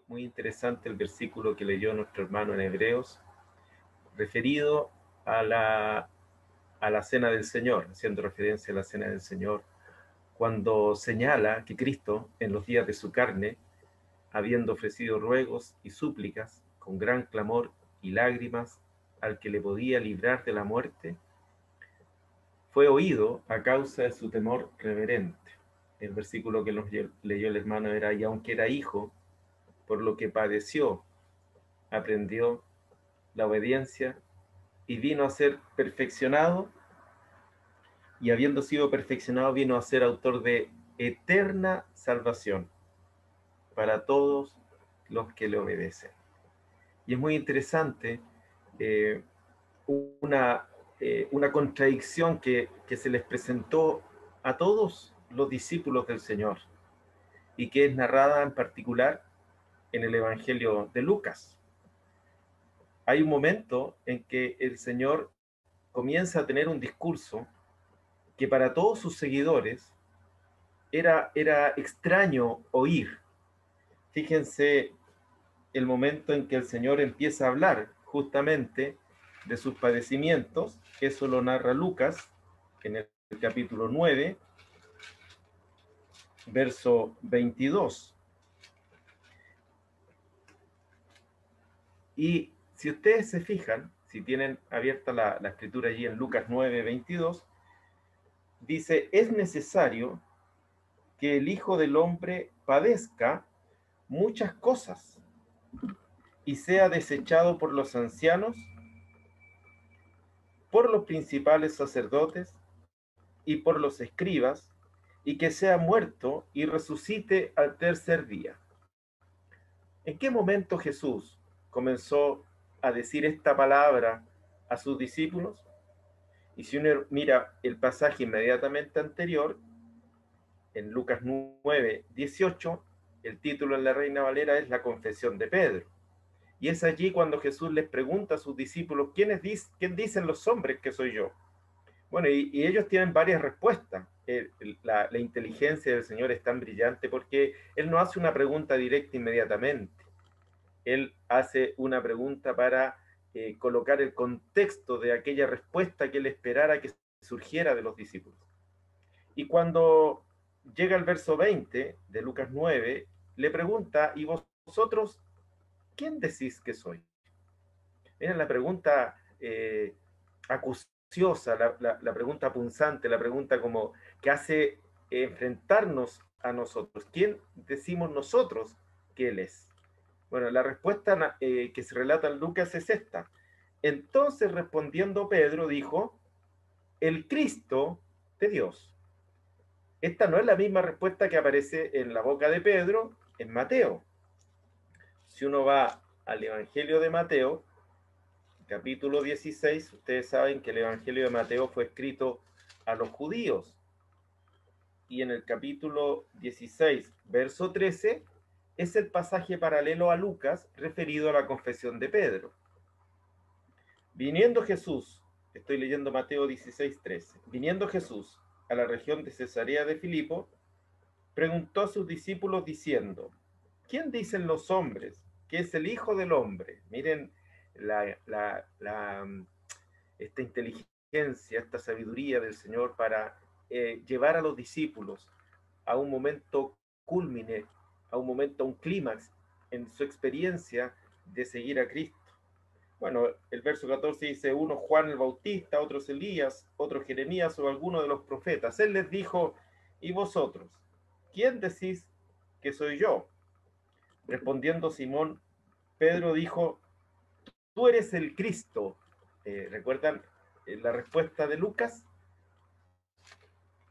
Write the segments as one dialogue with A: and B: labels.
A: muy interesante el versículo que leyó nuestro hermano en Hebreos, referido a la cena del Señor, haciendo referencia a la cena del Señor, cuando señala que Cristo, en los días de su carne, habiendo ofrecido ruegos y súplicas, con gran clamor y lágrimas, al que le podía librar de la muerte, fue oído a causa de su temor reverente. El versículo que nos leyó el hermano era: y aunque era hijo, por lo que padeció, aprendió la obediencia y vino a ser perfeccionado, y habiendo sido perfeccionado vino a ser autor de eterna salvación para todos los que le obedecen. Y es muy interesante eh, una, una contradicción que se les presentó a todos los discípulos del Señor y que es narrada en particular en el Evangelio de Lucas. Hay un momento en que el Señor comienza a tener un discurso que para todos sus seguidores era extraño oír. Fíjense el momento en que el Señor empieza a hablar justamente de sus padecimientos. Eso lo narra Lucas en el capítulo 9, verso 22. Y si ustedes se fijan, si tienen abierta la escritura allí en Lucas 9, 22, dice: es necesario que el Hijo del Hombre padezca muchas cosas y sea desechado por los ancianos, por los principales sacerdotes y por los escribas, y que sea muerto y resucite al tercer día. ¿En qué momento Jesús comenzó a decir esta palabra a sus discípulos? Y si uno mira el pasaje inmediatamente anterior, en Lucas 9, 18, el título en la Reina Valera es la confesión de Pedro. Y es allí cuando Jesús les pregunta a sus discípulos: ¿quién dicen los hombres que soy yo? Bueno, y ellos tienen varias respuestas. La inteligencia del Señor es tan brillante porque Él no hace una pregunta directa inmediatamente. Él hace una pregunta para colocar el contexto de aquella respuesta que Él esperara que surgiera de los discípulos. Y cuando llega el verso 20 de Lucas 9, le pregunta: ¿y vosotros quién decís que soy? Miren la pregunta acuciosa, la pregunta punzante, la pregunta como que hace enfrentarnos a nosotros. ¿Quién decimos nosotros que Él es? Bueno, la respuesta que se relata en Lucas es esta. Entonces, respondiendo Pedro, dijo: el Cristo de Dios. Esta no es la misma respuesta que aparece en la boca de Pedro en Mateo. Si uno va al Evangelio de Mateo, capítulo 16, ustedes saben que el Evangelio de Mateo fue escrito a los judíos. Y en el capítulo 16, verso 13, es el pasaje paralelo a Lucas referido a la confesión de Pedro. Viniendo Jesús, estoy leyendo Mateo 16, 13, viniendo Jesús a la región de Cesarea de Filipo, preguntó a sus discípulos diciendo: ¿quién dicen los hombres que es el Hijo del Hombre? Miren esta inteligencia, esta sabiduría del Señor para llevar a los discípulos a un momento cúlmine, a un momento, a un clímax en su experiencia de seguir a Cristo. Bueno, el verso 14 dice: uno Juan el Bautista, otros Elías, otros Jeremías o alguno de los profetas. Él les dijo: ¿y vosotros? ¿Quién decís que soy yo? Respondiendo Simón, Pedro dijo: tú eres el Cristo. ¿Recuerdan la respuesta de Lucas?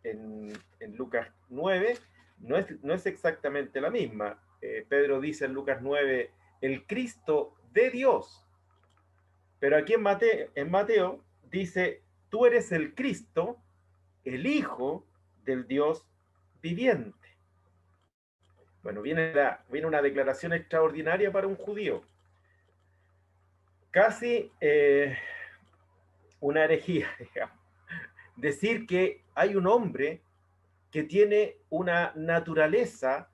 A: En Lucas 9 no es exactamente la misma. Pedro dice en Lucas 9, el Cristo de Dios. Pero aquí en Mateo dice: tú eres el Cristo, el Hijo del Dios viviente. Bueno, viene una declaración extraordinaria para un judío. Casi una herejía, digamos. Decir que hay un hombre que tiene una naturaleza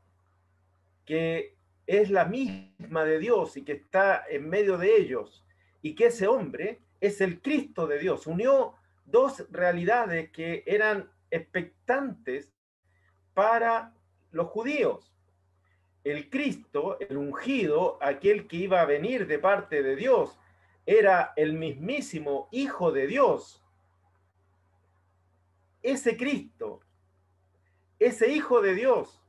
A: que es la misma de Dios y que está en medio de ellos, y que ese hombre es el Cristo de Dios. Unió dos realidades que eran expectantes para los judíos. El Cristo, el ungido, aquel que iba a venir de parte de Dios, era el mismísimo Hijo de Dios. Ese Cristo, ese Hijo de Dios,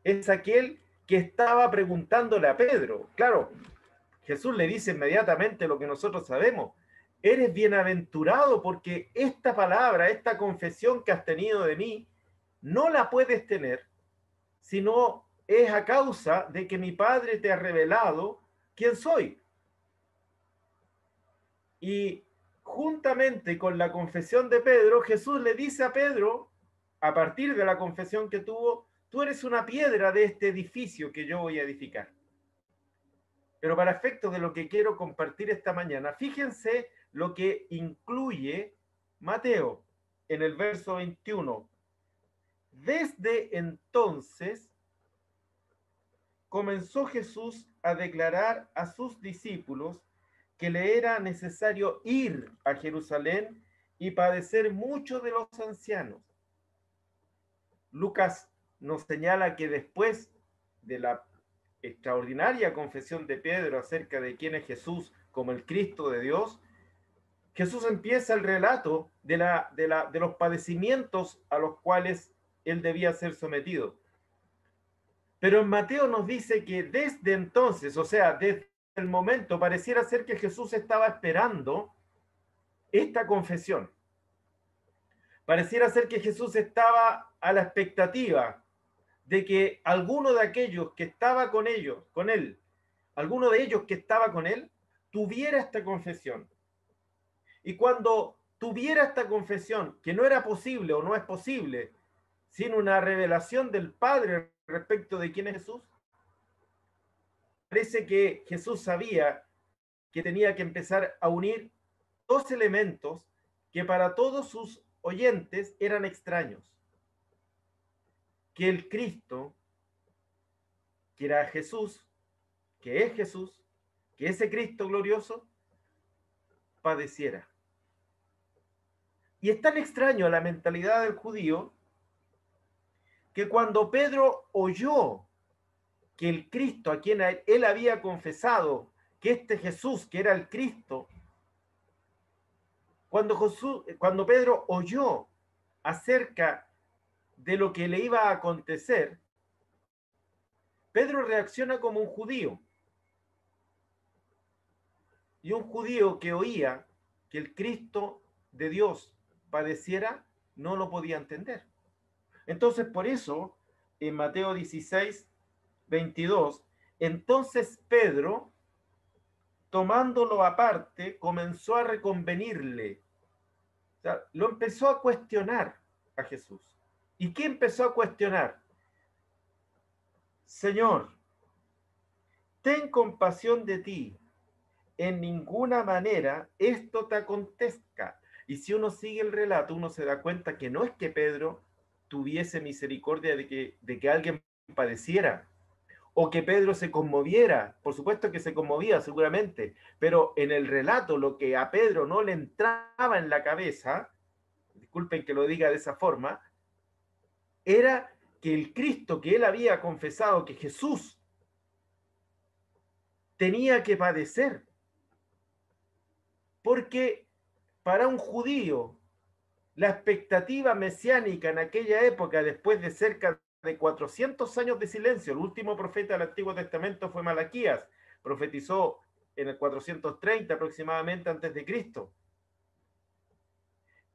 A: es aquel que estaba preguntándole a Pedro. Claro, Jesús le dice inmediatamente lo que nosotros sabemos. Eres bienaventurado porque esta palabra, esta confesión que has tenido de mí, no la puedes tener, sino es a causa de que mi Padre te ha revelado quién soy. Y juntamente con la confesión de Pedro, Jesús le dice a Pedro, a partir de la confesión que tuvo, tú eres una piedra de este edificio que yo voy a edificar. Pero para efectos de lo que quiero compartir esta mañana, fíjense lo que incluye Mateo en el verso 21. Desde entonces comenzó Jesús a declarar a sus discípulos que le era necesario ir a Jerusalén y padecer mucho de los ancianos. Lucas nos señala que después de la extraordinaria confesión de Pedro acerca de quién es Jesús como el Cristo de Dios, Jesús empieza el relato de los padecimientos a los cuales él debía ser sometido. Pero en Mateo nos dice que desde entonces, o sea, desde el momento, pareciera ser que Jesús estaba esperando esta confesión. Pareciera ser que Jesús estaba a la expectativa de que alguno de aquellos que estaba con él, alguno de ellos que estaba con él, tuviera esta confesión. Y cuando tuviera esta confesión, que no era posible o no es posible, sin una revelación del Padre respecto de quién es Jesús, parece que Jesús sabía que tenía que empezar a unir dos elementos que para todos sus oyentes eran extraños. Que el Cristo, que era Jesús, que es Jesús, que ese Cristo glorioso, padeciera. Y es tan extraño a la mentalidad del judío que cuando Pedro oyó que el Cristo a quien él había confesado, que este Jesús, que era el Cristo, cuando Pedro oyó acerca de lo que le iba a acontecer, Pedro reacciona como un judío. Y un judío que oía que el Cristo de Dios padeciera, no lo podía entender. Entonces, por eso, en Mateo 16, 22, entonces Pedro, tomándolo aparte, comenzó a reconvenirle. O sea, lo empezó a cuestionar a Jesús. ¿Y qué empezó a cuestionar? Señor, ten compasión de ti. En ninguna manera esto te acontezca. Y si uno sigue el relato, uno se da cuenta que no es que Pedro tuviese misericordia de que alguien padeciera, o que Pedro se conmoviera. Por supuesto que se conmovía seguramente, pero en el relato lo que a Pedro no le entraba en la cabeza, disculpen que lo diga de esa forma, era que el Cristo que él había confesado, que Jesús tenía que padecer. Porque para un judío, la expectativa mesiánica en aquella época, después de cerca de 400 años de silencio, el último profeta del Antiguo Testamento fue Malaquías, profetizó en el 430 aproximadamente antes de Cristo.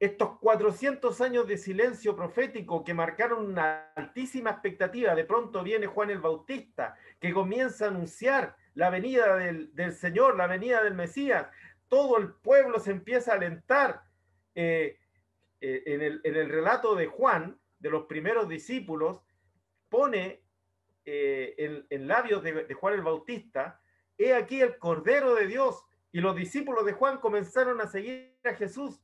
A: Estos 400 años de silencio profético que marcaron una altísima expectativa, de pronto viene Juan el Bautista, que comienza a anunciar la venida del Señor, la venida del Mesías. Todo el pueblo se empieza a alentar. En el relato de Juan, de los primeros discípulos, pone en labios de Juan el Bautista, he aquí el Cordero de Dios, y los discípulos de Juan comenzaron a seguir a Jesús.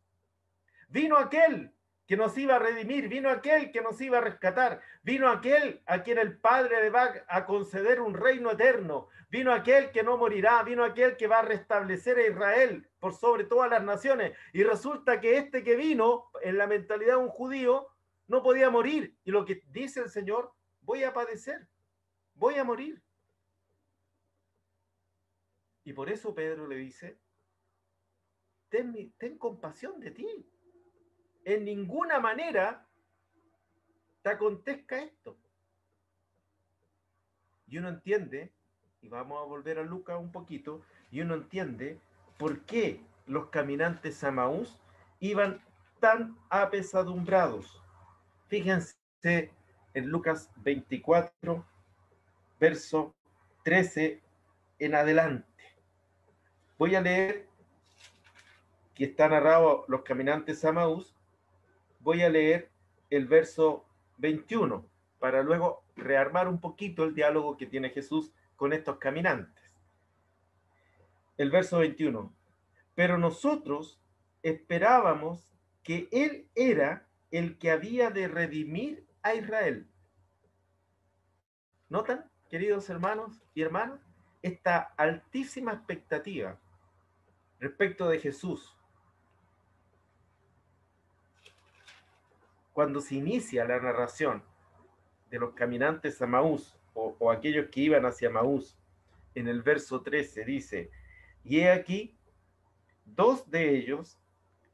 A: Vino aquel que nos iba a redimir, vino aquel que nos iba a rescatar, vino aquel a quien el Padre le va a conceder un reino eterno, vino aquel que no morirá, vino aquel que va a restablecer a Israel por sobre todas las naciones. Y resulta que este que vino, en la mentalidad de un judío, no podía morir. Y lo que dice el Señor, voy a padecer, voy a morir. Y por eso Pedro le dice, ten compasión de ti. En ninguna manera te acontezca esto. Y uno entiende, y vamos a volver a Lucas un poquito, y uno entiende por qué los caminantes a Maús iban tan apesadumbrados. Fíjense en Lucas 24, verso 13 en adelante. Voy a leer, que está narrado los caminantes a Maús, voy a leer el verso 21 para luego rearmar un poquito el diálogo que tiene Jesús con estos caminantes. El verso 21. Pero nosotros esperábamos que Él era el que había de redimir a Israel. ¿Notan, queridos hermanos y hermanas, esta altísima expectativa respecto de Jesús? Cuando se inicia la narración de los caminantes a Maús, o aquellos que iban hacia Maús, en el verso 13 dice, y he aquí, dos de ellos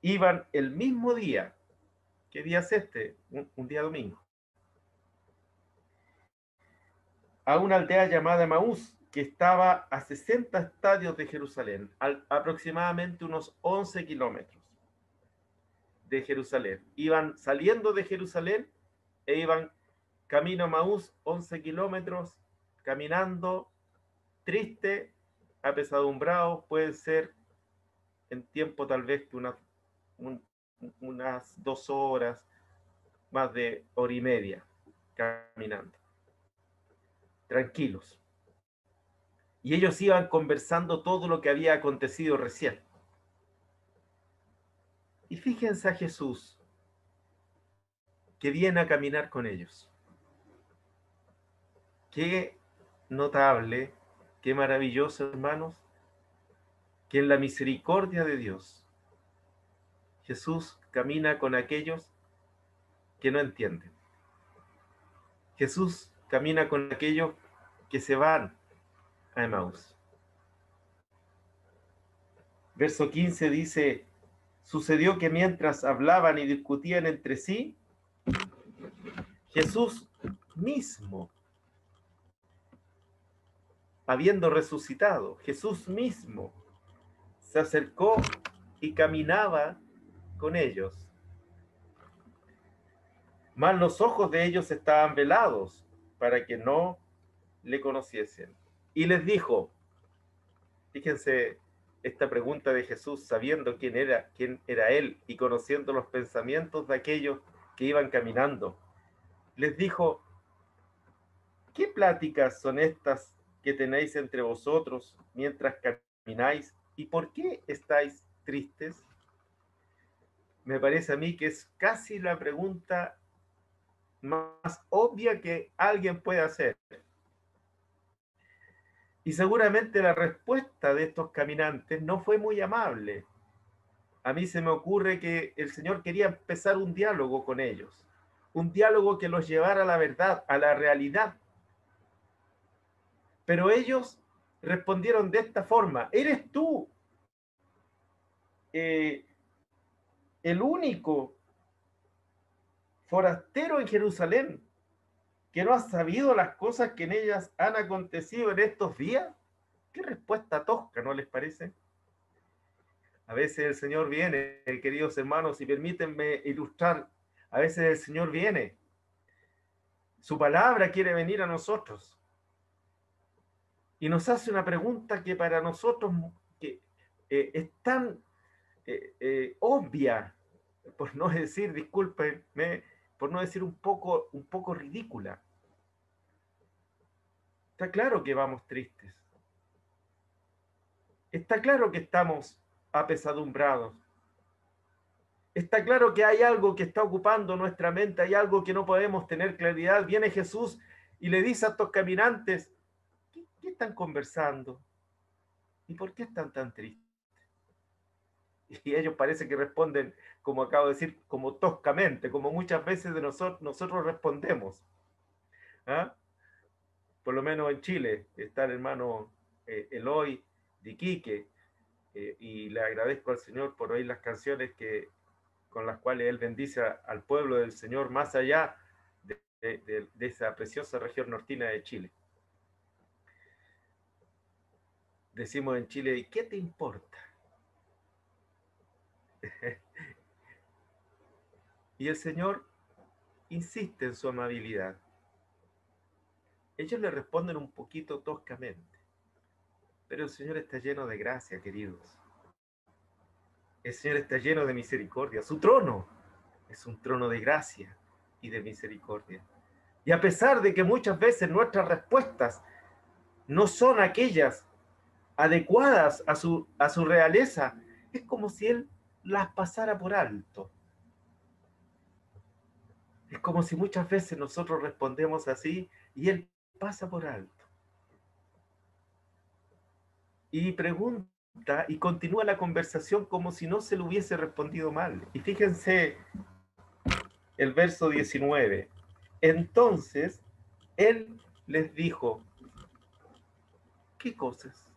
A: iban el mismo día. ¿Qué día es este? Un día domingo. A una aldea llamada Maús, que estaba a 60 estadios de Jerusalén, aproximadamente unos 11 kilómetros de Jerusalén. Iban saliendo de Jerusalén e iban camino a Maús, 11 kilómetros, caminando, triste, apesadumbrado, puede ser en tiempo tal vez que unas 2 horas, más de hora y media, caminando, tranquilos. Y ellos iban conversando todo lo que había acontecido recién. Y fíjense a Jesús, que viene a caminar con ellos. Qué notable, qué maravilloso, hermanos, que en la misericordia de Dios, Jesús camina con aquellos que no entienden. Jesús camina con aquellos que se van a Emaús. Verso 15 dice, sucedió que mientras hablaban y discutían entre sí, Jesús mismo, habiendo resucitado, Jesús mismo se acercó y caminaba con ellos. Mas los ojos de ellos estaban velados para que no le conociesen. Y les dijo, fíjense esta pregunta de Jesús, sabiendo quién era él y conociendo los pensamientos de aquellos que iban caminando. Les dijo, ¿qué pláticas son estas que tenéis entre vosotros mientras camináis? ¿Y por qué estáis tristes? Me parece a mí que es casi la pregunta más obvia que alguien puede hacer. Y seguramente la respuesta de estos caminantes no fue muy amable. A mí se me ocurre que el Señor quería empezar un diálogo con ellos, un diálogo que los llevara a la verdad, a la realidad. Pero ellos respondieron de esta forma, ¿eres tú el único forastero en Jerusalén que no has sabido las cosas que en ellas han acontecido en estos días? Qué respuesta tosca, ¿no les parece? A veces el Señor viene, queridos hermanos, y permítanme ilustrar, a veces el Señor viene, su palabra quiere venir a nosotros y nos hace una pregunta que para nosotros que, es tan obvia, por no decir, discúlpenme, por no decir un poco ridícula. Está claro que vamos tristes. Está claro que estamos apesadumbrados. Está claro que hay algo que está ocupando nuestra mente, hay algo que no podemos tener claridad. Viene Jesús y le dice a estos caminantes, ¿qué están conversando? ¿Y por qué están tan tristes? Y ellos parece que responden, como acabo de decir, como toscamente, como muchas veces de nosotros respondemos. ¿Ah? Por lo menos en Chile está el hermano Eloy de Iquique, y le agradezco al Señor por oír las canciones con las cuales Él bendice al pueblo del Señor más allá de esa preciosa región nortina de Chile. Decimos en Chile, ¿y qué te importa? Y el Señor insiste en su amabilidad. Ellos le responden un poquito toscamente, pero el Señor está lleno de gracia, queridos. El Señor está lleno de misericordia. Su trono es un trono de gracia y de misericordia. Y a pesar de que muchas veces nuestras respuestas no son aquellas adecuadas a su realeza, es como si Él las pasara por alto. Es como si muchas veces nosotros respondemos así y Él pasa por alto. Y pregunta y continúa la conversación como si no se le hubiese respondido mal. Y fíjense el verso 19. Entonces Él les dijo, ¿qué cosas?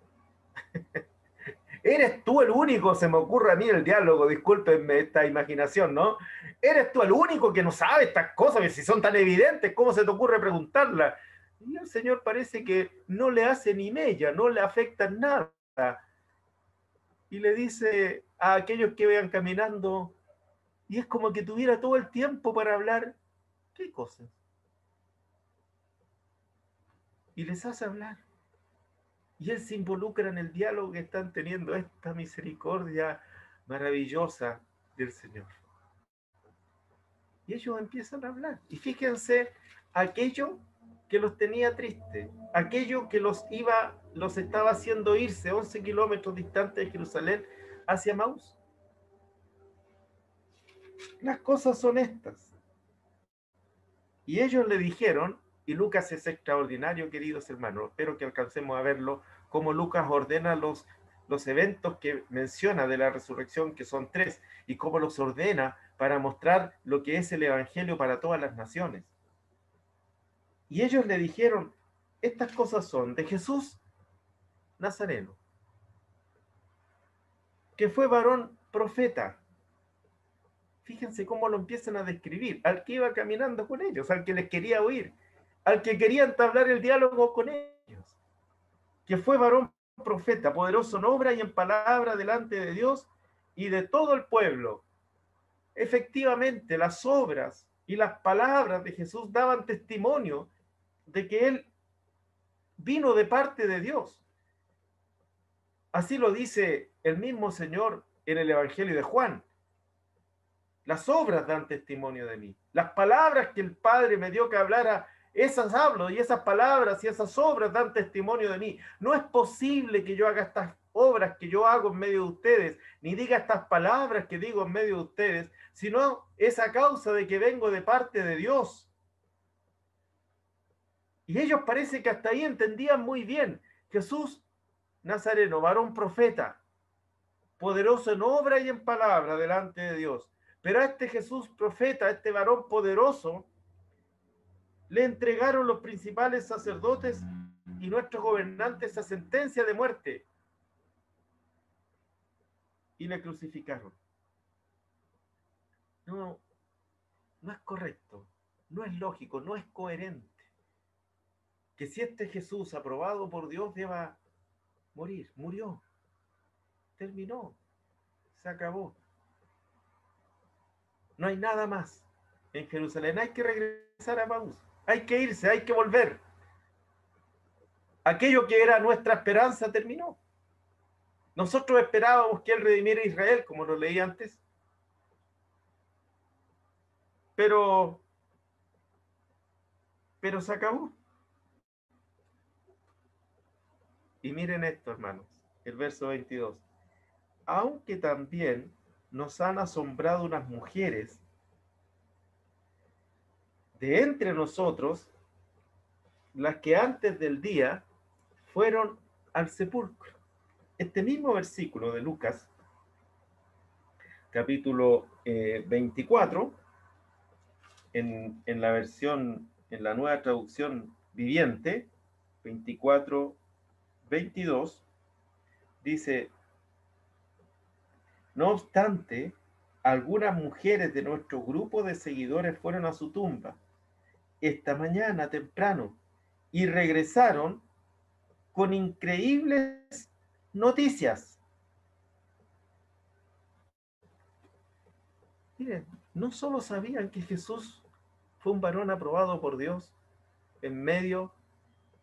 A: ¿Eres tú el único? Se me ocurre a mí el diálogo, discúlpenme esta imaginación, ¿no? ¿Eres tú el único que no sabe estas cosas, que si son tan evidentes, cómo se te ocurre preguntarlas? Y el Señor parece que no le hace ni mella, no le afecta nada. Y le dice a aquellos que vean caminando, y es como que tuviera todo el tiempo para hablar, ¿qué cosas? Y les hace hablar. Y Él se involucra en el diálogo que están teniendo, esta misericordia maravillosa del Señor. Y ellos empiezan a hablar. Y fíjense, aquello que los tenía tristes, aquello que los estaba haciendo irse 11 kilómetros distante de Jerusalén hacia Maús. Las cosas son estas. Y ellos le dijeron, y Lucas es extraordinario, queridos hermanos, espero que alcancemos a verlo, cómo Lucas ordena los eventos que menciona de la resurrección, que son 3, y cómo los ordena para mostrar lo que es el Evangelio para todas las naciones. Y ellos le dijeron, estas cosas son de Jesús Nazareno, que fue varón profeta. Fíjense cómo lo empiezan a describir, al que iba caminando con ellos, al que les quería oír, al que quería entablar el diálogo con ellos, que fue varón profeta, poderoso en obra y en palabra delante de Dios y de todo el pueblo. Efectivamente, las obras y las palabras de Jesús daban testimonio de que Él vino de parte de Dios. Así lo dice el mismo Señor en el Evangelio de Juan. Las obras dan testimonio de mí. Las palabras que el Padre me dio que hablara, esas hablo, y esas palabras y esas obras dan testimonio de mí. No es posible que yo haga estas obras que yo hago en medio de ustedes, ni diga estas palabras que digo en medio de ustedes, sino es a causa de que vengo de parte de Dios. Y ellos parece que hasta ahí entendían muy bien. Jesús Nazareno, varón profeta, poderoso en obra y en palabra delante de Dios. Pero a este Jesús profeta, a este varón poderoso, le entregaron los principales sacerdotes y nuestros gobernantes a sentencia de muerte y le crucificaron. No, no es correcto, no es lógico, no es coherente que si este Jesús aprobado por Dios deba morir. Murió, terminó, se acabó. No hay nada más en Jerusalén, hay que regresar a Maús, hay que irse, hay que volver. Aquello que era nuestra esperanza terminó. Nosotros esperábamos que Él redimiera a Israel, como lo leí antes, pero se acabó. Y miren esto, hermanos, el verso 22. Aunque también nos han asombrado unas mujeres de entre nosotros, las que antes del día fueron al sepulcro. Este mismo versículo de Lucas, capítulo 24, en la versión, en la nueva traducción viviente, 24, 22, dice: no obstante, algunas mujeres de nuestro grupo de seguidores fueron a su tumba esta mañana temprano y regresaron con increíbles noticias. Miren, no solo sabían que Jesús fue un varón aprobado por Dios en medio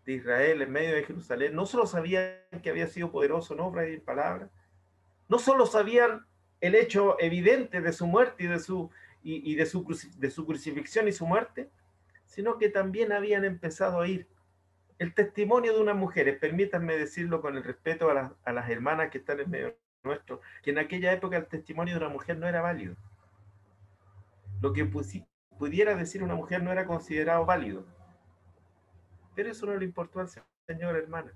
A: de Israel, en medio de Jerusalén, no solo sabían que había sido poderoso en obra y en palabra, no solo sabían el hecho evidente de su muerte y de su crucifixión y su muerte, sino que también habían empezado a oír el testimonio de unas mujeres. Permítanme decirlo con el respeto a las hermanas que están en medio nuestro, que en aquella época el testimonio de una mujer no era válido. Lo que pudiera decir una mujer no era considerado válido. Pero eso no le importó al Señor, hermanas.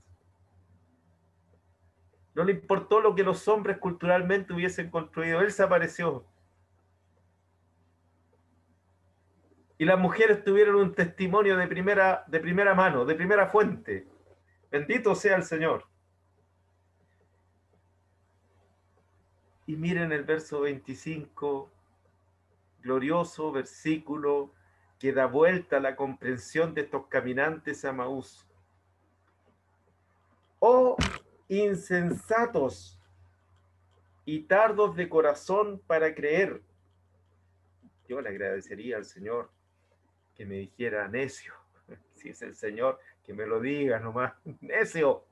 A: No le importó lo que los hombres culturalmente hubiesen construido. Él se apareció. Y las mujeres tuvieron un testimonio de primera mano, de primera fuente. Bendito sea el Señor. Y miren el verso 25, glorioso versículo que da vuelta a la comprensión de estos caminantes a Maús. Oh insensatos y tardos de corazón para creer. Yo le agradecería al Señor que me dijera necio. Si es el Señor, que me lo diga nomás. Necio.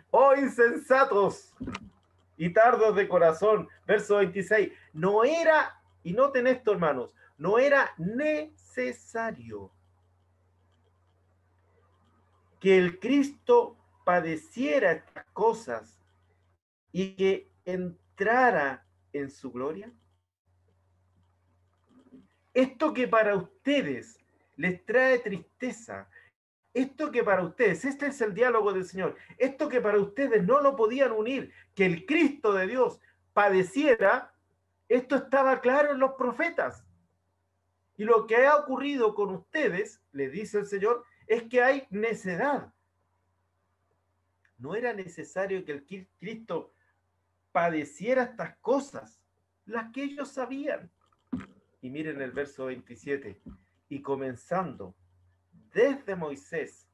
A: Oh insensatos y tardos de corazón. Verso 26. No era, y noten esto, hermanos, no era necesario que el Cristo padeciera estas cosas y que entrara en su gloria. Esto que para ustedes les trae tristeza, esto que para ustedes, este es el diálogo del Señor, esto que para ustedes no lo podían unir, que el Cristo de Dios padeciera, esto estaba claro en los profetas. Y lo que ha ocurrido con ustedes, les dice el Señor, es que hay necedad. No era necesario que el Cristo padeciera estas cosas, las que ellos sabían. Y miren el verso 27, y comenzando desde Moisés.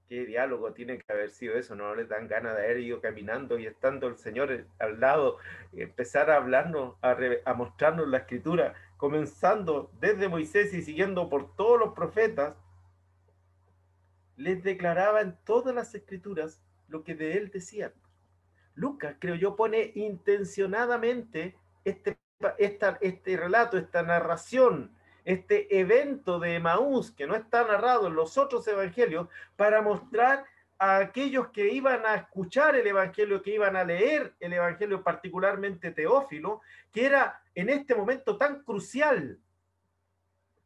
A: ¿Qué diálogo tiene que haber sido eso? No les dan ganas de haber ido caminando y estando el Señor al lado, empezar a hablarnos, a mostrarnos la escritura, comenzando desde Moisés y siguiendo por todos los profetas, les declaraba en todas las escrituras lo que de él decían. Lucas, creo yo, pone intencionadamente este relato, esta narración, este evento de Emaús, que no está narrado en los otros evangelios, para mostrar a aquellos que iban a escuchar el evangelio, que iban a leer el evangelio, particularmente Teófilo, que era en este momento tan crucial.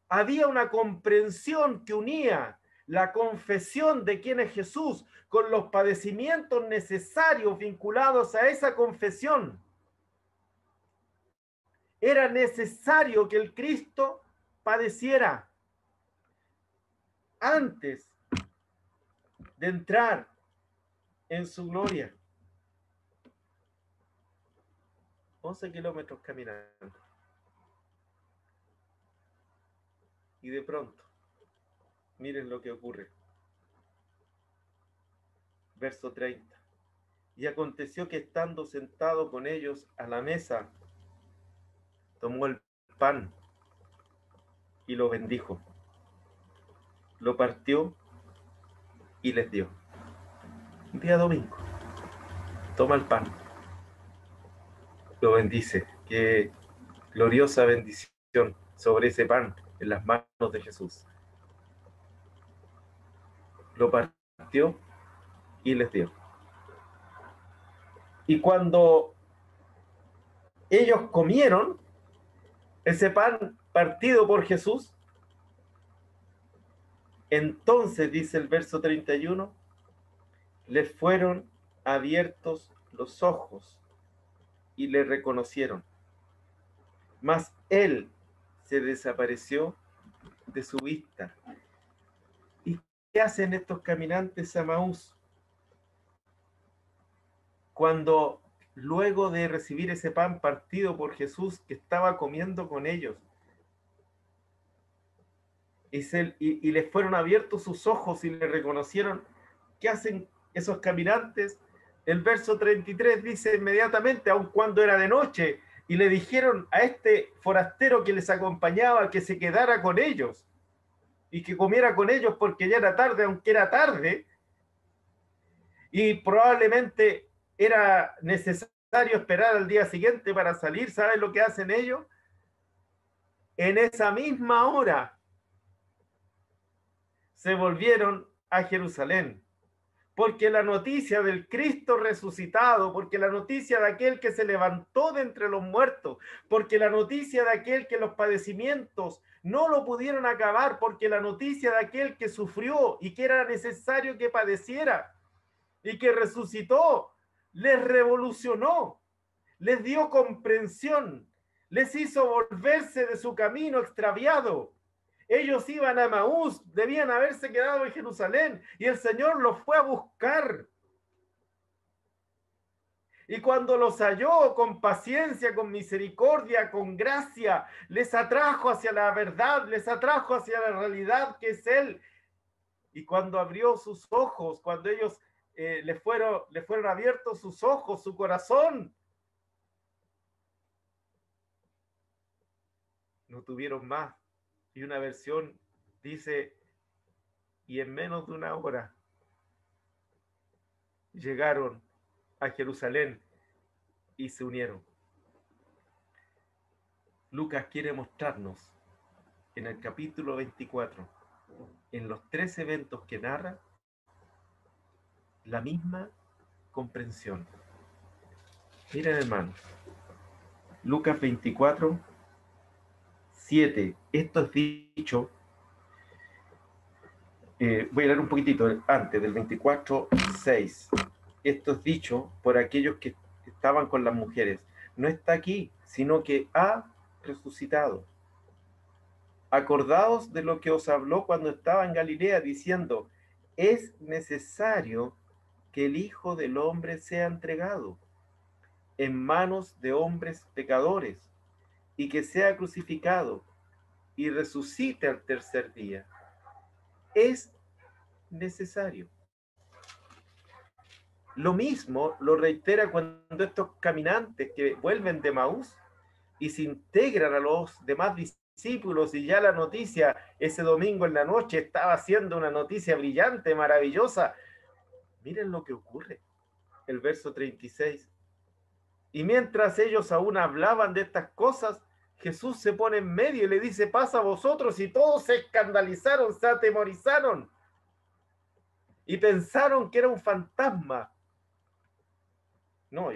A: Había una comprensión que unía la confesión de quién es Jesús con los padecimientos necesarios vinculados a esa confesión. Era necesario que el Cristo padeciera antes de entrar en su gloria. 11 kilómetros caminando. Y de pronto, miren lo que ocurre. Verso 30. Y aconteció que estando sentado con ellos a la mesa, tomó el pan y lo bendijo. Lo partió y les dio. Un día domingo. Toma el pan. Lo bendice. Qué gloriosa bendición sobre ese pan en las manos de Jesús. Lo partió y les dio. Y cuando ellos comieron ese pan partido por Jesús. Entonces, dice el verso 31, les fueron abiertos los ojos y le reconocieron. Mas él se desapareció de su vista. ¿Y qué hacen estos caminantes a Emaús? Cuando luego de recibir ese pan partido por Jesús que estaba comiendo con ellos, y les fueron abiertos sus ojos y le reconocieron, ¿qué hacen esos caminantes? El verso 33 dice inmediatamente, aun cuando era de noche, y le dijeron a este forastero que les acompañaba que se quedara con ellos y que comiera con ellos porque ya era tarde, aunque era tarde, y probablemente era necesario esperar al día siguiente para salir. ¿Saben lo que hacen ellos? En esa misma hora se volvieron a Jerusalén, porque la noticia del Cristo resucitado, porque la noticia de aquel que se levantó de entre los muertos, porque la noticia de aquel que los padecimientos no lo pudieron acabar, porque la noticia de aquel que sufrió y que era necesario que padeciera y que resucitó, les revolucionó, les dio comprensión, les hizo volverse de su camino extraviado. Ellos iban a Emaús, debían haberse quedado en Jerusalén, y el Señor los fue a buscar. Y cuando los halló con paciencia, con misericordia, con gracia, les atrajo hacia la verdad, les atrajo hacia la realidad que es Él. Y cuando abrió sus ojos, cuando ellos le fueron abiertos sus ojos, su corazón, no tuvieron más. Y una versión dice, y en menos de una hora llegaron a Jerusalén y se unieron. Lucas quiere mostrarnos en el capítulo 24, en los 3 eventos que narra, la misma comprensión. Miren, hermanos, Lucas 24, 7. Esto es dicho, voy a leer un poquitito antes del 24, 6. Esto es dicho por aquellos que estaban con las mujeres. No está aquí, sino que ha resucitado. Acordaos de lo que os habló cuando estaba en Galilea, diciendo, es necesario que el Hijo del Hombre sea entregado en manos de hombres pecadores y que sea crucificado y resucite al tercer día. Es necesario. Lo mismo lo reitera cuando estos caminantes que vuelven de Emaús y se integran a los demás discípulos, y ya la noticia ese domingo en la noche estaba siendo una noticia brillante, maravillosa. Miren lo que ocurre. El verso 36. Y mientras ellos aún hablaban de estas cosas, Jesús se pone en medio y le dice, pasa a vosotros, y todos se escandalizaron, se atemorizaron y pensaron que era un fantasma. No,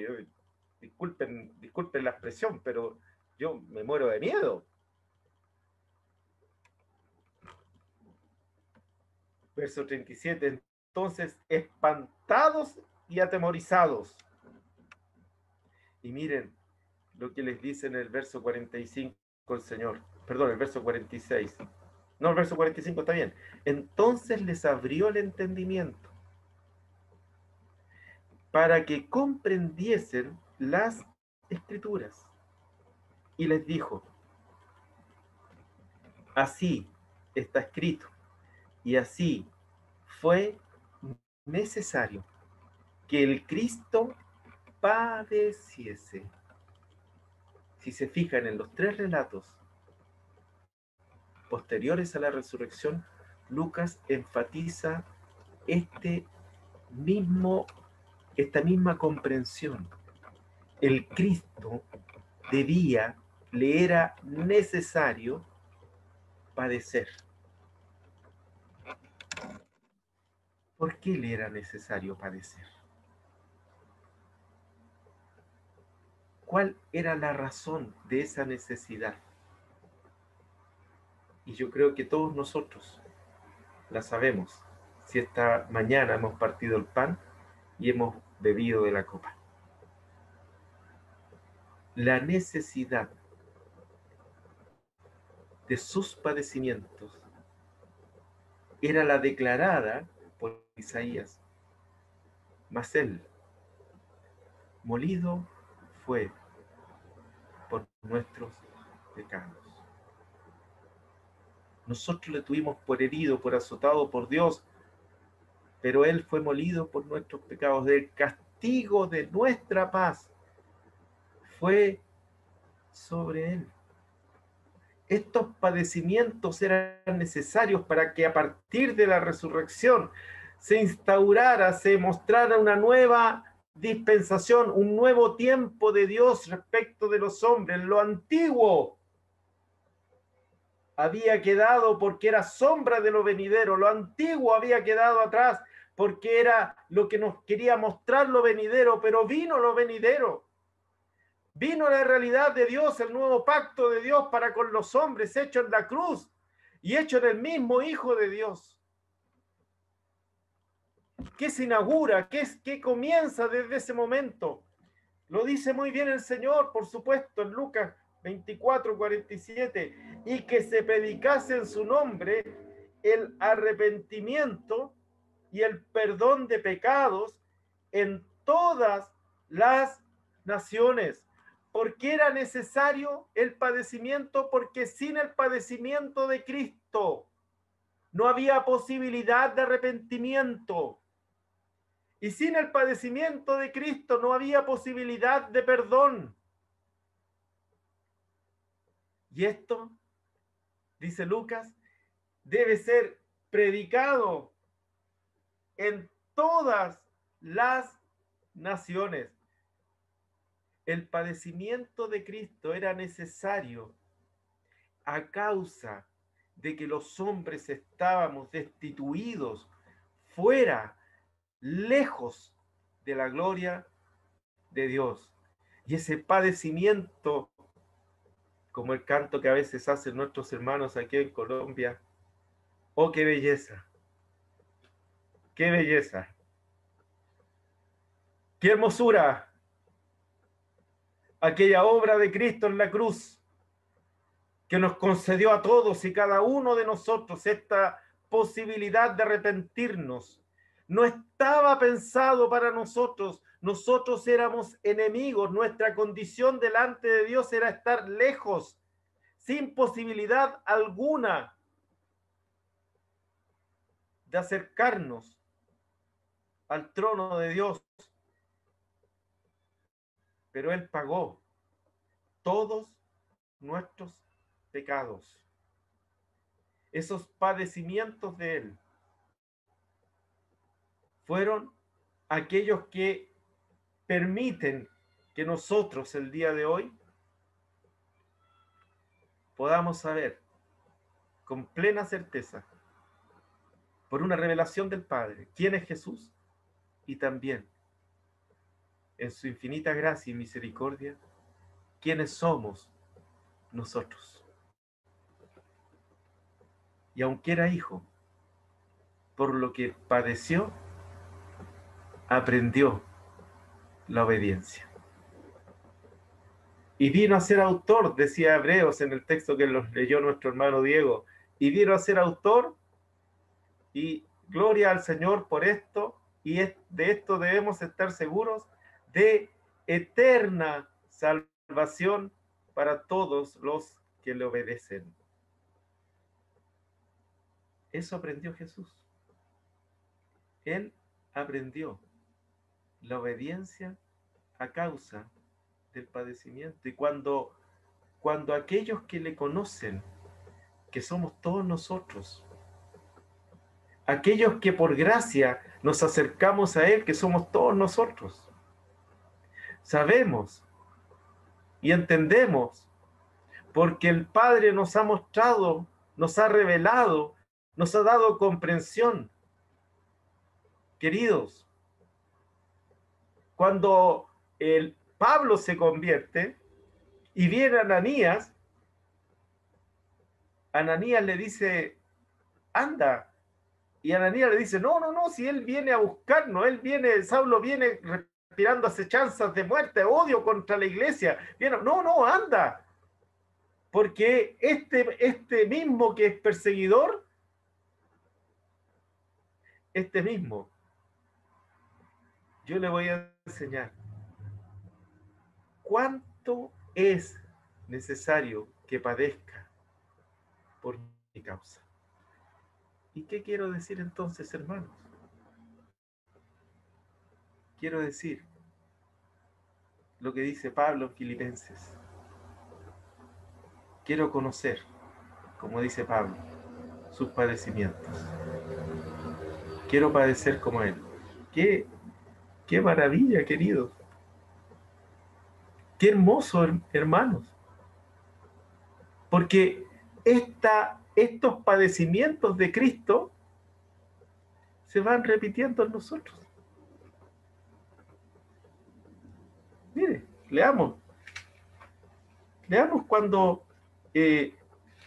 A: disculpen la expresión, pero yo me muero de miedo. Verso 37. Entonces, espantados y atemorizados. Y miren lo que les dice en el verso 45 el Señor. Perdón, el verso 46. No, el verso 45 está bien. Entonces les abrió el entendimiento para que comprendiesen las escrituras. Y les dijo, así está escrito, y así fue necesario que el Cristo padeciese. Si se fijan en los 3 relatos posteriores a la resurrección, Lucas enfatiza este mismo, esta misma comprensión. El Cristo le era necesario padecer. ¿Por qué le era necesario padecer? ¿Cuál era la razón de esa necesidad? Y yo creo que todos nosotros la sabemos, si esta mañana hemos partido el pan y hemos bebido de la copa. La necesidad de sus padecimientos era la declarada por Isaías. Mas él, molido fue por nuestros pecados. Nosotros le tuvimos por herido, por azotado por Dios, pero él fue molido por nuestros pecados. El castigo de nuestra paz fue sobre él. Estos padecimientos eran necesarios para que a partir de la resurrección se instaurara, se mostrara una nueva dispensación, un nuevo tiempo de Dios respecto de los hombres. Lo antiguo había quedado porque era sombra de lo venidero, lo antiguo había quedado atrás porque era lo que nos quería mostrar lo venidero, pero vino lo venidero. Vino la realidad de Dios, el nuevo pacto de Dios para con los hombres, hecho en la cruz y hecho en el mismo Hijo de Dios. ¿Qué se inaugura? ¿Qué comienza desde ese momento? Lo dice muy bien el Señor, por supuesto, en Lucas 24:47, y que se predicase en su nombre el arrepentimiento y el perdón de pecados en todas las naciones. ¿Por qué era necesario el padecimiento? Porque sin el padecimiento de Cristo no había posibilidad de arrepentimiento. Y sin el padecimiento de Cristo no había posibilidad de perdón. Y esto, dice Lucas, debe ser predicado en todas las naciones. El padecimiento de Cristo era necesario a causa de que los hombres estábamos destituidos, fuera, lejos de la gloria de Dios. Y ese padecimiento, como el canto que a veces hacen nuestros hermanos aquí en Colombia, ¡oh, qué belleza! ¡Qué belleza! ¡Qué hermosura! Aquella obra de Cristo en la cruz, que nos concedió a todos y cada uno de nosotros esta posibilidad de arrepentirnos. No estaba pensado para nosotros. Nosotros éramos enemigos. Nuestra condición delante de Dios era estar lejos, sin posibilidad alguna de acercarnos al trono de Dios. Pero Él pagó todos nuestros pecados. Esos padecimientos de Él fueron aquellos que permiten que nosotros el día de hoy podamos saber con plena certeza, por una revelación del Padre, quién es Jesús, y también en su infinita gracia y misericordia, quiénes somos nosotros. Y aunque era hijo, por lo que padeció, aprendió la obediencia. Y vino a ser autor, decía Hebreos en el texto que nos leyó nuestro hermano Diego, y vino a ser autor, y gloria al Señor por esto, y de esto debemos estar seguros, de eterna salvación para todos los que le obedecen. Eso aprendió Jesús. Él aprendió la obediencia a causa del padecimiento. Y cuando aquellos que le conocen, que somos todos nosotros, aquellos que por gracia nos acercamos a Él, que somos todos nosotros, sabemos y entendemos, porque el Padre nos ha mostrado, nos ha revelado, nos ha dado comprensión. Queridos, cuando el Pablo se convierte y viene Ananías. Ananías le dice, anda. Y Ananías le dice, no, no, no, si él viene a buscarnos, Saulo viene respirando acechanzas de muerte, odio contra la iglesia. No, no, anda. Porque este mismo que es perseguidor, este mismo, yo le voy a enseñar cuánto es necesario que padezca por mi causa. ¿Y qué quiero decir entonces, hermanos? Quiero decir lo que dice Pablo en Filipenses. Quiero conocer, como dice Pablo, sus padecimientos. Quiero padecer como él. Qué maravilla, queridos. Qué hermoso, hermanos. Porque estos padecimientos de Cristo se van repitiendo en nosotros. Mire, leamos cuando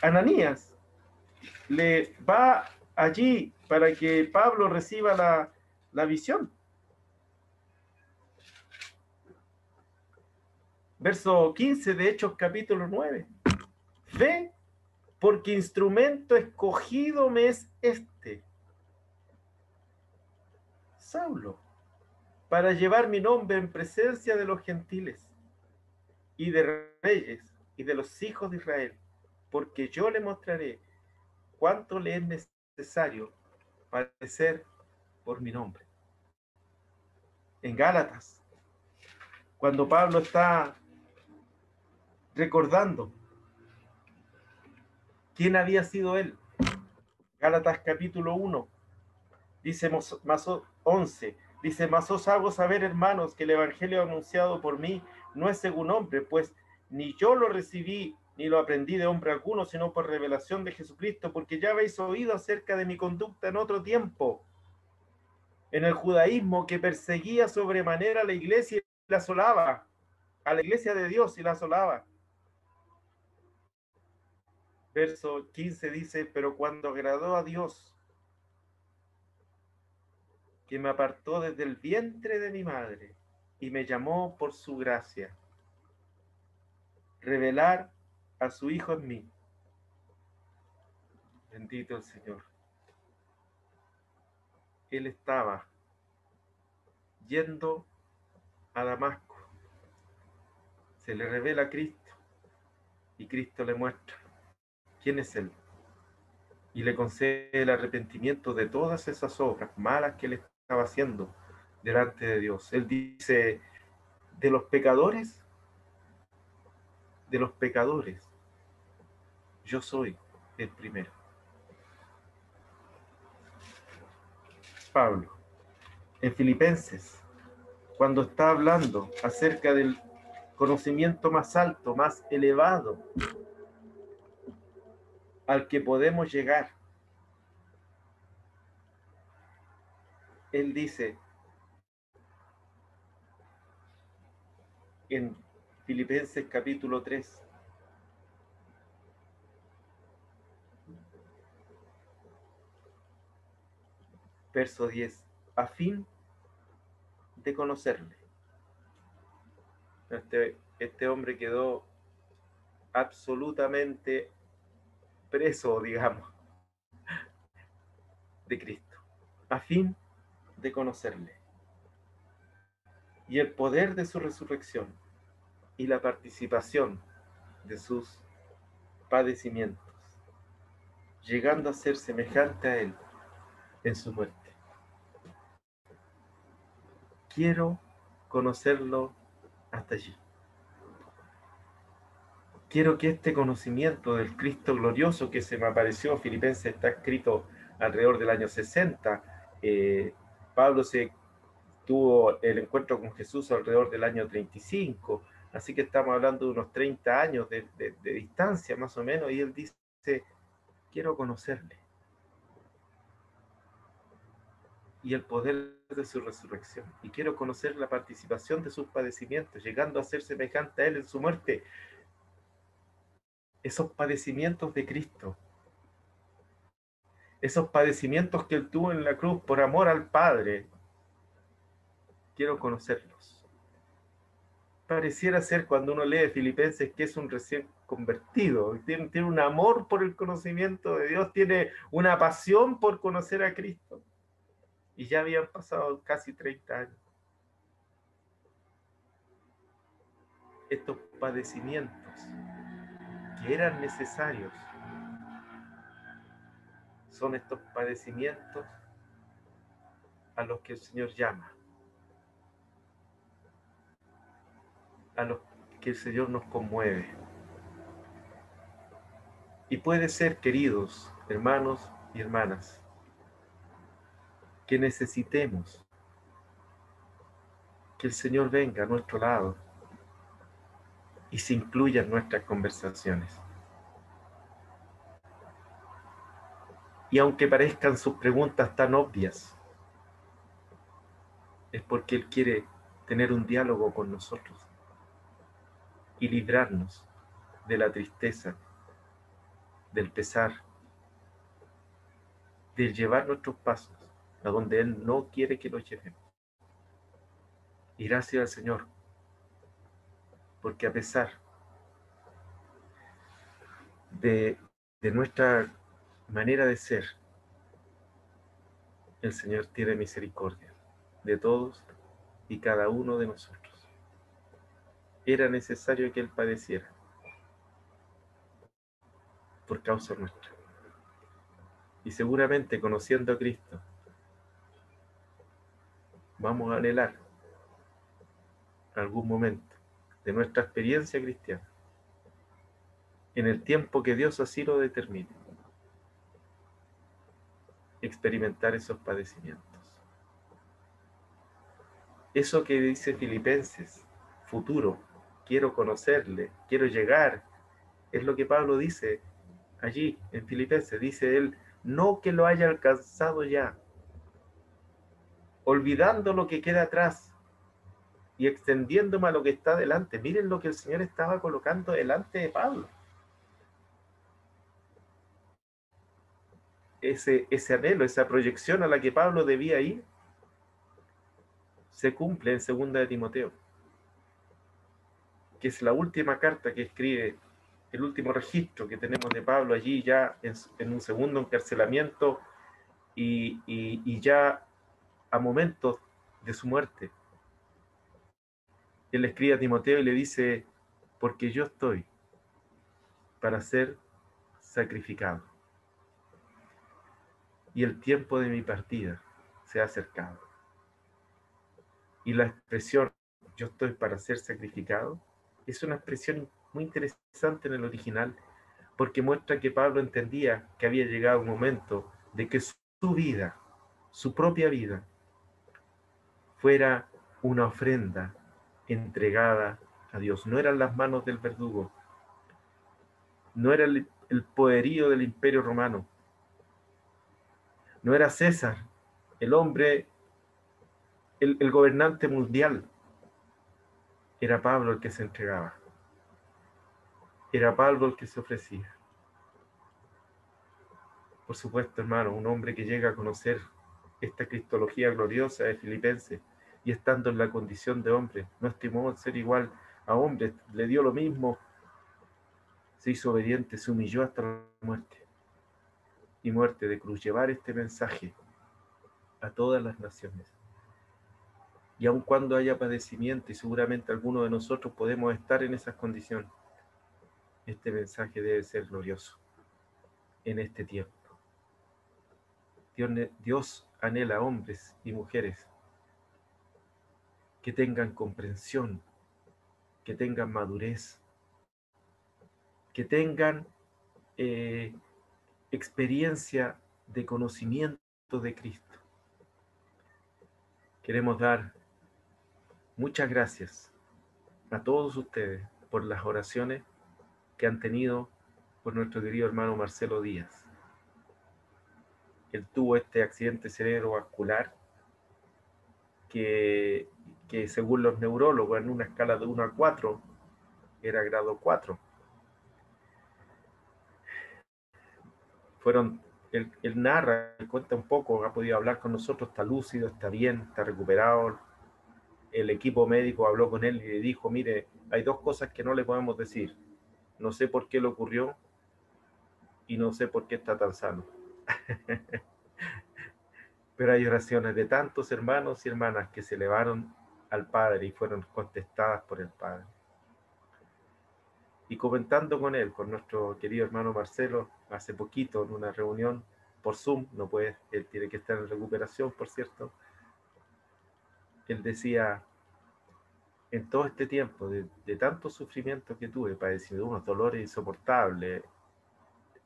A: Ananías le va allí para que Pablo reciba la visión. Verso 15 de Hechos capítulo 9. Ve, porque instrumento escogido me es Saulo, para llevar mi nombre en presencia de los gentiles y de reyes y de los hijos de Israel, porque yo le mostraré cuánto le es necesario padecer por mi nombre. En Gálatas, cuando Pablo está recordando quién había sido él, Gálatas capítulo 1, dice más 11, dice, mas os hago saber, hermanos, que el evangelio anunciado por mí no es según hombre, pues ni yo lo recibí ni lo aprendí de hombre alguno, sino por revelación de Jesucristo, porque ya habéis oído acerca de mi conducta en otro tiempo, en el judaísmo, que perseguía sobremanera a la iglesia y la asolaba, a la iglesia de Dios y la asolaba. Verso 15 dice, pero cuando agradó a Dios, que me apartó desde el vientre de mi madre y me llamó por su gracia, revelar a su Hijo en mí. Bendito el Señor. Él estaba yendo a Damasco. Se le revela a Cristo y Cristo le muestra quién es Él y le concede el arrepentimiento de todas esas obras malas que él estaba haciendo delante de Dios. Él dice, de los pecadores, yo soy el primero. Pablo, en Filipenses, cuando está hablando acerca del conocimiento más alto, más elevado al que podemos llegar, él dice en Filipenses capítulo 3, verso 10, a fin de conocerle. Este hombre quedó absolutamente preso, digamos, de Cristo, a fin de conocerle y el poder de su resurrección y la participación de sus padecimientos, llegando a ser semejante a él en su muerte. Quiero conocerlo hasta allí. Quiero que este conocimiento del Cristo glorioso que se me apareció, Filipenses está escrito alrededor del año 60, Pablo tuvo el encuentro con Jesús alrededor del año 35, así que estamos hablando de unos 30 años de distancia más o menos, y él dice, quiero conocerle. y el poder de su resurrección. Y quiero conocer la participación de sus padecimientos, llegando a ser semejante a Él en su muerte. Esos padecimientos de Cristo, esos padecimientos que Él tuvo en la cruz por amor al Padre, quiero conocerlos. Pareciera ser cuando uno lee Filipenses que es un recién convertido, tiene un amor por el conocimiento de Dios, tiene una pasión por conocer a Cristo. Y ya habían pasado casi 30 años. Estos padecimientos que eran necesarios son estos padecimientos a los que el Señor llama, a los que el Señor nos conmueve. Y puede ser, queridos hermanos y hermanas, que necesitemos que el Señor venga a nuestro lado y se incluya en nuestras conversaciones. Y aunque parezcan sus preguntas tan obvias, es porque Él quiere tener un diálogo con nosotros y librarnos de la tristeza, del pesar, de llevar nuestros pasos a donde Él no quiere que los llevemos. Y gracias al Señor, porque a pesar de nuestra manera de ser, el Señor tiene misericordia de todos y cada uno de nosotros. Era necesario que Él padeciera por causa nuestra. Y seguramente conociendo a Cristo, vamos a anhelar algún momento de nuestra experiencia cristiana, en el tiempo que Dios así lo determine, experimentar esos padecimientos. Eso que dice Filipenses, futuro, quiero conocerle, quiero llegar, es lo que Pablo dice allí en Filipenses. Dice él, no que lo haya alcanzado ya, olvidando lo que queda atrás y extendiéndome a lo que está delante. Miren lo que el Señor estaba colocando delante de Pablo. Ese anhelo, esa proyección a la que Pablo debía ir, se cumple en 2 de Timoteo, que es la última carta que escribe, el último registro que tenemos de Pablo allí ya en un segundo encarcelamiento y ya a momentos de su muerte. Él le escribe a Timoteo y le dice, porque yo estoy para ser sacrificado y el tiempo de mi partida se ha acercado. Y la expresión yo estoy para ser sacrificado es una expresión muy interesante en el original, porque muestra que Pablo entendía que había llegado un momento de que su vida, su propia vida, fuera una ofrenda entregada a Dios. No eran las manos del verdugo, no era el poderío del imperio romano, no era César, el hombre, el gobernante mundial, era Pablo el que se entregaba, era Pablo el que se ofrecía. Por supuesto, hermano, un hombre que llega a conocer esta cristología gloriosa de Filipenses y estando en la condición de hombre, no estimó ser igual a hombre, le dio lo mismo, se hizo obediente, se humilló hasta la muerte y muerte de cruz, llevar este mensaje a todas las naciones. Y aun cuando haya padecimiento, y seguramente algunos de nosotros podemos estar en esas condiciones, este mensaje debe ser glorioso en este tiempo. Dios anhela hombres y mujeres que tengan comprensión, que tengan madurez, que tengan experiencia de conocimiento de Cristo. Queremos dar muchas gracias a todos ustedes por las oraciones que han tenido por nuestro querido hermano Marcelo Díaz. Él tuvo este accidente cerebrovascular que, que según los neurólogos, en una escala de 1 a 4, era grado 4. Fueron, él narra, él cuenta un poco, ha podido hablar con nosotros, está lúcido, está bien, está recuperado. El equipo médico habló con él y le dijo, mire, hay dos cosas que no le podemos decir. No sé por qué le ocurrió y no sé por qué está tan sano. Pero hay oraciones de tantos hermanos y hermanas que se elevaron al Padre y fueron contestadas por el Padre. Y comentando con él, con nuestro querido hermano Marcelo, hace poquito en una reunión por Zoom, no puede, él tiene que estar en recuperación, por cierto, él decía, en todo este tiempo de tanto sufrimiento que tuve, padecí de unos dolores insoportables,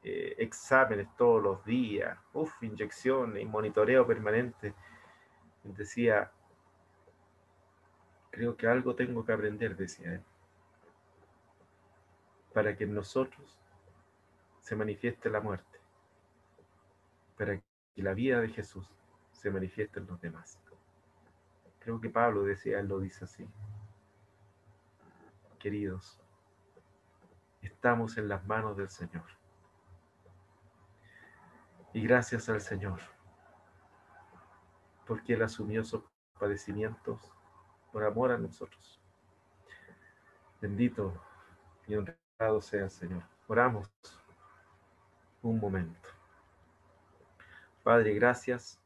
A: exámenes todos los días, inyecciones y monitoreo permanente, él decía, creo que algo tengo que aprender, decía él, para que en nosotros se manifieste la muerte, para que la vida de Jesús se manifieste en los demás. Creo que Pablo decía, él lo dice así. Queridos, estamos en las manos del Señor. Y gracias al Señor, porque Él asumió esos padecimientos por amor a nosotros. Bendito y honrado sea el Señor. Oramos un momento. Padre, gracias